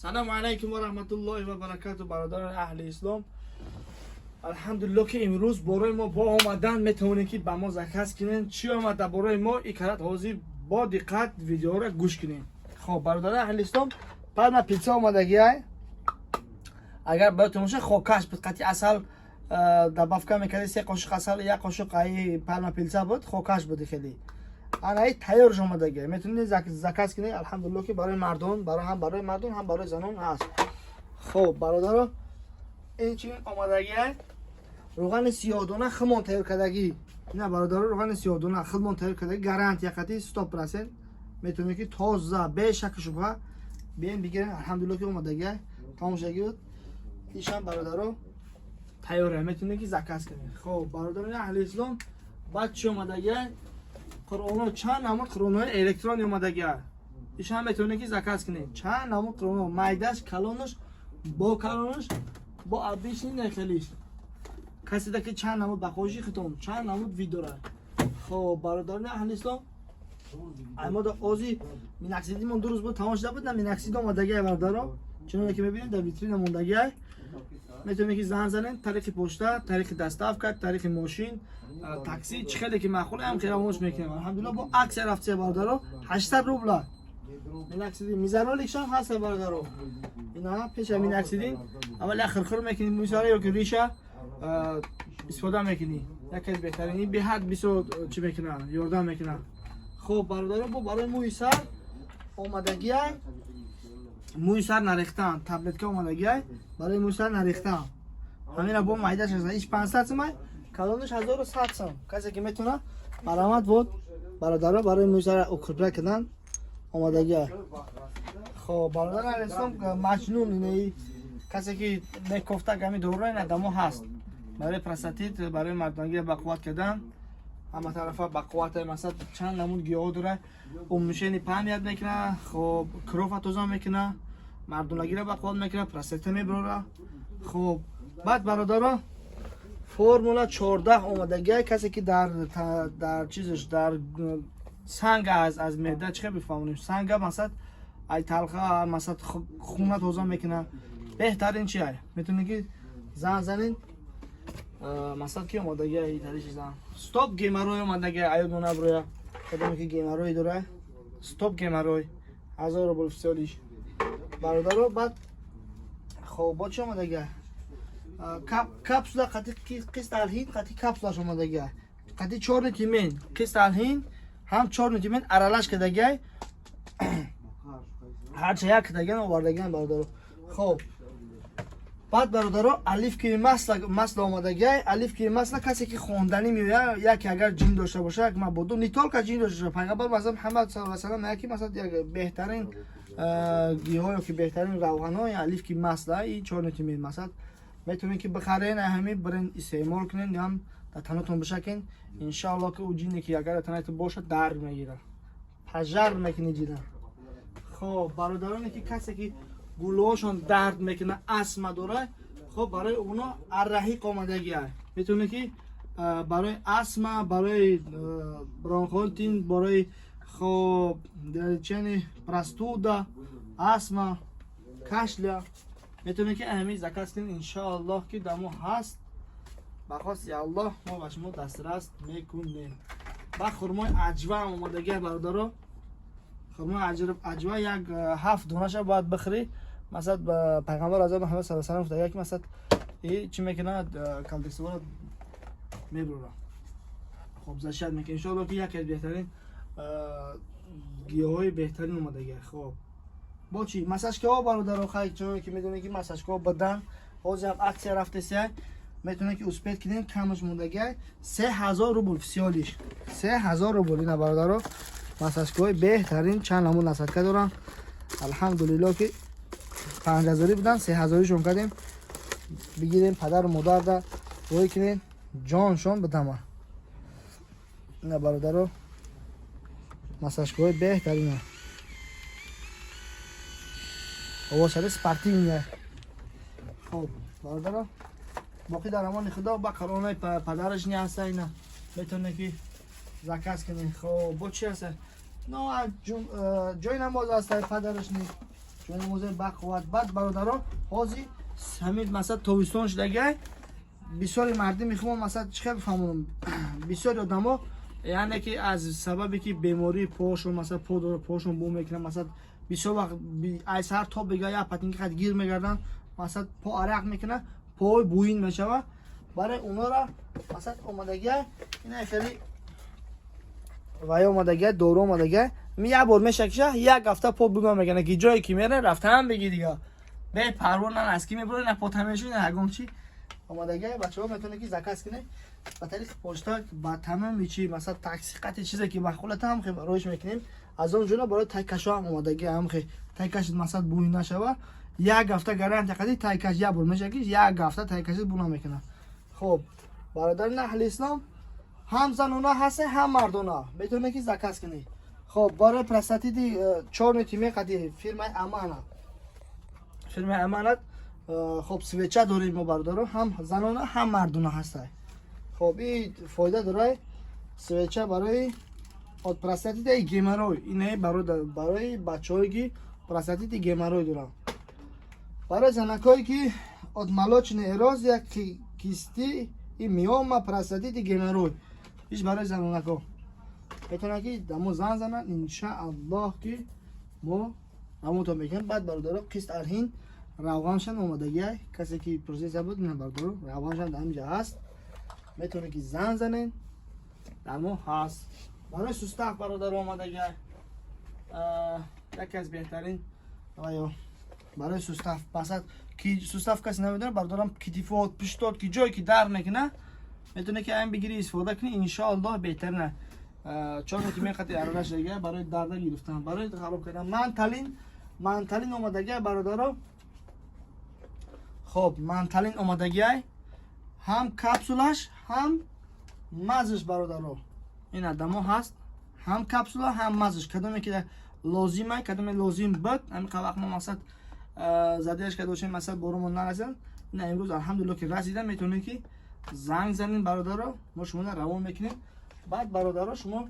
سلام علیکم و رحمت الله و برکاته برادران اهل اسلام. الحمدلله که امروز برای ما با آمدن میتونید که با ما زکات کنین. چی آمده برای ما اکرات حاضر با دقت ویدیو را گوش کنین. خب برادران اهل اسلام، بعد ما پیتزا آمدگی های اگر براتون باشه خوکش بود قطعی اصل دبافکا میکردی 3 قاشق اصل 1 قاشق ای پالما پیتزا بود خوکش بود خیلی آنای تیار آمدگی میتونید زکات کنید. الحمدلله که برای مردم هم برای زنان هست. خب برادران این چی آمدگی روغن سیاه‌دانه خمون تیار کردگی نه برادران روغن سیاه‌دانه خمون تیار کردگی گارانتی قطعی 100% میتونید که تازه به شک شبه بیاین بگیرین. الحمدلله که آمدگی تمام شدگی بود ایشان برادران تیاره میتونید که زکات کنید. خب برادران اهل اسلام بعد چی آمدگی قرآن چند نمود قرآن الکترونی آمدگی ایشان میتونید که زکات کنید. چند نمود قرآن مایداش کلونش با آبیش نخلیش کسی که چند نمود بخوشی ختم چند نمود ویدیو را. خب برادران اهل اسلام اما در آزی مینکسیدی من 2 روز بود تمام شده بود نه مینکسید آمدگی برادران چون که میبینید در ویترین موندگی میتونید که زنگ زنین طریق پشته طریق دستافکت طریق ماشین تاکسی چخیلی که معقوله هم خیرمونش میکنیم. الحمدلله با عکس رفته برادران 800 روبل مینکسیدی میزرالیکشان هست برادران اینا پیش مینکسیدین اول خرخر میکنید میذاره یا که ریشه استفاده میکنی یکی بهترینی به حد 20 چی میکنه یاردم میکنه. خب برادران برای موی سر آمدگی موی سر نریختن تبلت که آمدگی برای موی سر نریختن همین با مایداش از ایش 500 سم کلونش 1100 سم کسی که میتونه برآمد بود برادران برای موی سر اوکرپره کردن آمدگی. خب برادران اسلام مجنون اینه کسی که میکفته گمی دوره ندمو هست برای پرستاتیت برای مردانگی بقوت کردن همه طرفا بقوت مثلا چند نمود گیاه داره اون میشینی پهم یاد میکنه. خب کروفا توزا میکنه مردانگی را بقوت میکنه پرستات میبره. خب بعد برادران فرمولا 14 اومدگی کسی که در چیزش در سنگ از معده چه بفهمونیم سنگ مثلا ای تلخه مثلا خونه توزا میکنه بهترین چیه میتونی که زن زنین مثلا که آمدگی ایتالیش زن ستاپ گیمروی آمدگی ایودونه بروی کدومی که گیمروی داره ستاپ گیمروی 1000 روبل فسیالیش برادرو. بعد خب با چی آمدگی کپسولا قطعی قسط الهین قطعی کپسولاش آمدگی قطعی 4 نیتیمین قسط الهین هم 4 نیتیمین ارالش کدگی هر چه یک کدگی آوردگی برادرو. خب بعد برادران الف که مسل آمدگی الف که مسل کسی که خواندنی میوه یکی اگر جین داشته باشه یک مبودو نیتال که جین داشته باشه پیغمبر مثلا محمد صلی الله علیه و یکی مثلا بهترین گیاه که بهترین روغن های الف که مسل این 4 نیتیمین مثلا میتونین که بخرین همین برین استعمال کنین یا هم در تنتون بشکین ان شاء الله که او جینی که اگر تنت باشه در میگیره پجر میکنه جینا. خب برادرانی که کسی که گلوهاشون درد میکنه اسم داره خب برای اونا الرحیق آمدگی هست میتونه که برای اسم برای برانکولتین برای خب چنی پرستودا اسم کشل میتونه که اهمی زکات کنین ان شاء الله که دمو هست بخواست یا الله ما به شما دسترس میکنیم. با خرمای عجوه آمدگی برادران خرمای عجوه یک 7 دونه‌ش باید بخری مثلا پیغمبر اعظم محمد صلی الله علیه و آله یک مثلا این چی میکنه کالدیسوار میبره خب زشت میکنه ان شاء الله که یکی از بهترین گیاهای بهترین اومدگی. خب با چی مساج که برادر خیلی چون که میدونی که مساج که بدن حاضر هم عکس رفته سه میتونه که اسپیت کنین کمش موندگی 3000 روبل فسیالیش 3000 روبل اینا برادر مساج که بهترین چند نمون نصد که دارن الحمدلله که 5000 بودن 3000 شون کردیم بگیریم پدر و مادر دا روی کنین جانشون بدم نه برادرو مساج که بهترینه او سر سپارتی میه. خب برادرو باقی در امان خدا با قرانه پدرش نیست اینا میتونه که زکات کنه. خب با چی هست نه جای نماز هست پدرش نیست چون موزه بقوت بعد برادران حاضی همین مثلا تویستان شده بسیاری مردم میخوام مثلا چیکار بفهمونم بسیاری آدما یعنی که از سببی که بیماری پاشون مثلا پاشون بو میکنن مثلا بسیار وقت از هر تا بگه یا پتینگ خد گیر میگردن مثلا پا عرق میکنه پای بوین میشوه برای اونا را مثلا اومدگی اینا خیلی وای اومدگی دورو اومدگی یه بار میشه که یک هفته پا بگم میگن که جایی که میره رفته هم بگی دیگه به پروانه از کی میبره نه پاتمشون نه هگم چی اومدگی بچه‌ها میتونه که زکات کنه با طریق پشتا با تمام چی مثلا تاکسیقات چیزی که مخولت هم خیلی روش میکنیم از اون جونا برای تایکش هم اومدگی هم خیلی تایکش مثلا بوی نشوه یک هفته گارانتی قدی تایکش یا بر میشه که یک هفته تایکش بونا میکنه خب برادران اهل اسلام هم زنونا هست هم مردونا میتونه که زکات کنه خب برای پرستاتیت 4 تیمه قدی فیلم امانت خب سویچه داریم ما برادران هم زنانه هم مردونه هسته خب این فایده داره سویچه برای پرستاتیت گیمروی اینه برای بچه‌هایی که پرستاتیت گیمروی دارن برای زنکایی که ملاچ اراز یک کیستی این میوم پرستاتیت گیمروی ایش برای زنانکا میتونه که دمو زن زنن انشاءالله که ما همونطور میگم بعد برادران کیست ارهین روانشان اومدگی کسی که پروسس بود نه برادر روانشان در اینجا هست میتونه که زن زنین در ما هست برای سوستاف برادر اومدگی یکی از بهترین برای سوستاف مثلا کی سوستاف کسی نمیدونه برادرم کتیفات پشتات کی جایی که در میکنه میتونه که این بگیری استفاده کنی ان شاء الله بهتر نه چون که میخواد ارادش دیگه برای درد گرفتن برای خراب کردن منتالین اومدگی برادرم خب منتالین اومدگی هم کپسولش هم مزش برادرو این آدمو هست هم کپسولا هم مزش کدومی که لازمه کدومی لازم بود همین وقت ما مثلا زدیش که دوشیم مثلا برامون نرسیدن نه امروز الحمدلله که رسیدن میتونه که زنگ زنین برادرو ما شما رو روان میکنیم بعد برادرو شما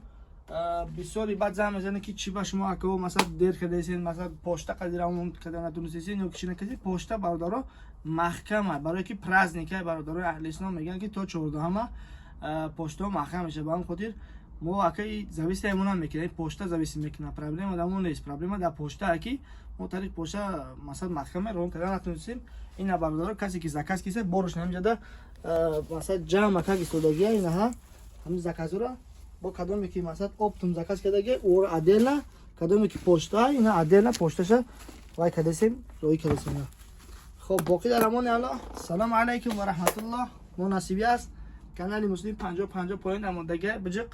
بسیاری بعد زنگ میزنه که چی با شما اکو مثلا دیر کردین مثلا پشت قدیرمون کردن نتونستین یا کسی نکردی پشت برادرو محکمه برای که پرزنیکه برادران اهل اسلام میگن که تا 14 همه پشت محکم میشه با هم خاطر ما اکی زویست ایمون میکنه پشت زویست میکنه پرابلم آدمون نیست پرابلم در پشت اکی ما طریق پشت مثلا محکمه رون کردن نتونستیم این برادر کسی که زکات کیسه برش نمیجده مثلا جمع که استودگی اینها همین زکات رو با کدومی که مثلا اپتوم زکات کردگی اور عدل کدومی که پشت اینا عدل پشتش وای کدسیم روی کدسیم خب باقی در امان الله سلام علیکم و رحمت الله مناسبی است کانال مسلم 50 پوینت امادگی بجق